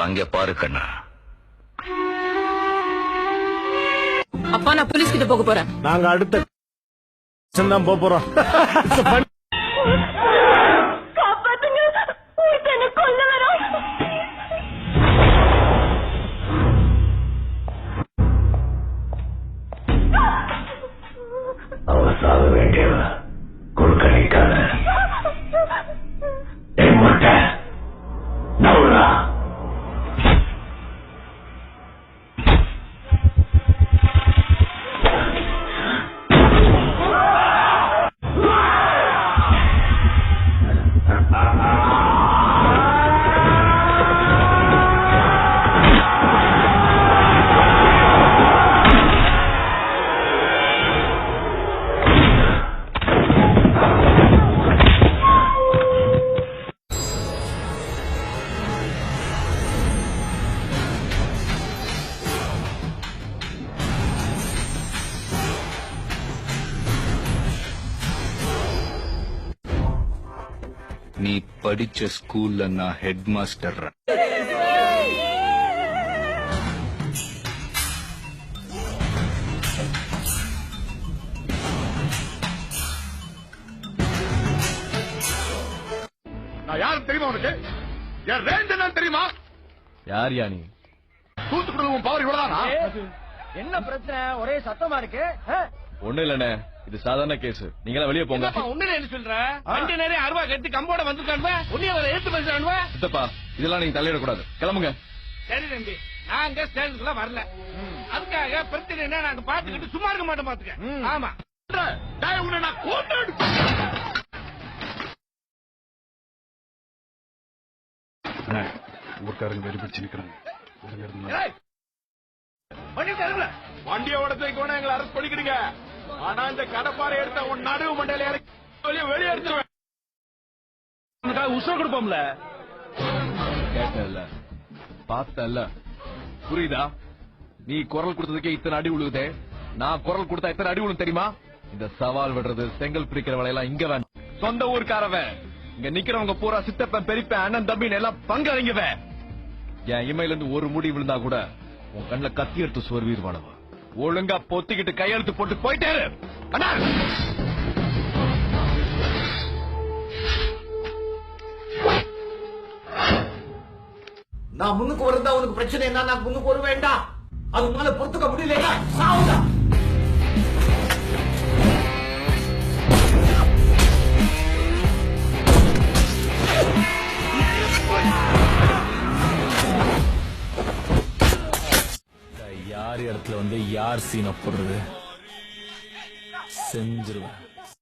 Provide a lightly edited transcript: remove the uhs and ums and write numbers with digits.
அங்க பாரு கண்ணா. அப்பா நான் போலீஸ் கிட்ட போக போறேன். நாங்க அடுத்த தான் போறோம். காப்பாத்துங்க, ஒருத்தனை கொல்ல வரோம். அவ சாக வேண்டியவ குறுக்கணிக்கான நவுரா. நீ படிச்ச ஸ்கூல்ல நான் ஹெட் மாஸ்டர். நான் யாரு தெரியுமா உனக்கு? என் ரேஞ்ச் என்ன தெரியுமா? யார் யானி? தூத்துக்குடி உன் பவர் இவ்வளவுதானா? என்ன பிரச்சனை? ஒரே சத்தமா இருக்கு. ஒண்ணு இல்லண்ணே, இது சாதாரண கேஸ். நீங்க வெளியே போங்க. ஒண்ணு என்ன சொல்ற? ரெண்டு நேரம் 60 கட்டி கம்போட வந்துட்டானுவ. உன்னைய வர எடுத்து பேசுறானுவ. சித்தப்பா, இதெல்லாம் நீங்க தலையிடக்கூடாது. கிளம்புங்க. சரி தம்பி, நாங்க ஸ்டேஷனுக்குள்ள வரல. அதுக்காக பிரச்சனை என்ன நாங்க பாத்துக்கிட்டு சும்மா இருக்க மாட்டோம். பாத்துக்க. ஆமா, உன்னை நான் கொண்டு ஊர்க்காரங்க வெறி பிடிச்சு நிக்கிறாங்க. வண்டியோட கூட எங்களை அரெஸ்ட் பண்ணிக்கிடுங்க. ஆனா இந்த கடப்பாறை எடுத்த உன் நடுவு மண்டையில இறக்கி வெளியே எடுத்துருவேன். உசுர கொடுப்போம்ல. கேட்டல, பார்த்தல, புரியுதா? நீ குரல் கொடுத்ததுக்கே இத்தனை அடி உழுகுதே. நான் குரல் கொடுத்தா இத்தனை அடி உழும் தெரியுமா? இந்த சவால் விடுறது, செங்கல் பிரிக்கிற வேலையெல்லாம் இங்க வேண்டாம். சொந்த ஊருக்காரவன் இங்க நிக்கிறவங்க பூரா சித்தப்பன், பெரியப்பன், அண்ணன், தம்பின்னு எல்லாம் பங்கறிங்கவன். என் இமையில இருந்து ஒரு முடி விழுந்தா கூட உன் கண்ணுல கத்தி எடுத்து சொருவீர்வானவ. ஒழுங்கா பொத்திக்கிட்டு கையெழுத்து போட்டு போயிட்டே இரு. அண்ணா, நான் முன்னுக்கு வரதா உனக்கு பிரச்சனை என்ன? நான் முன்னுக்கு வர வேண்டாம். அது மேல பொறுத்துக்க முடியல. சாவுடா. யார் இடத்துல வந்து யார் சீனை போடுறது செஞ்சிருவேன்.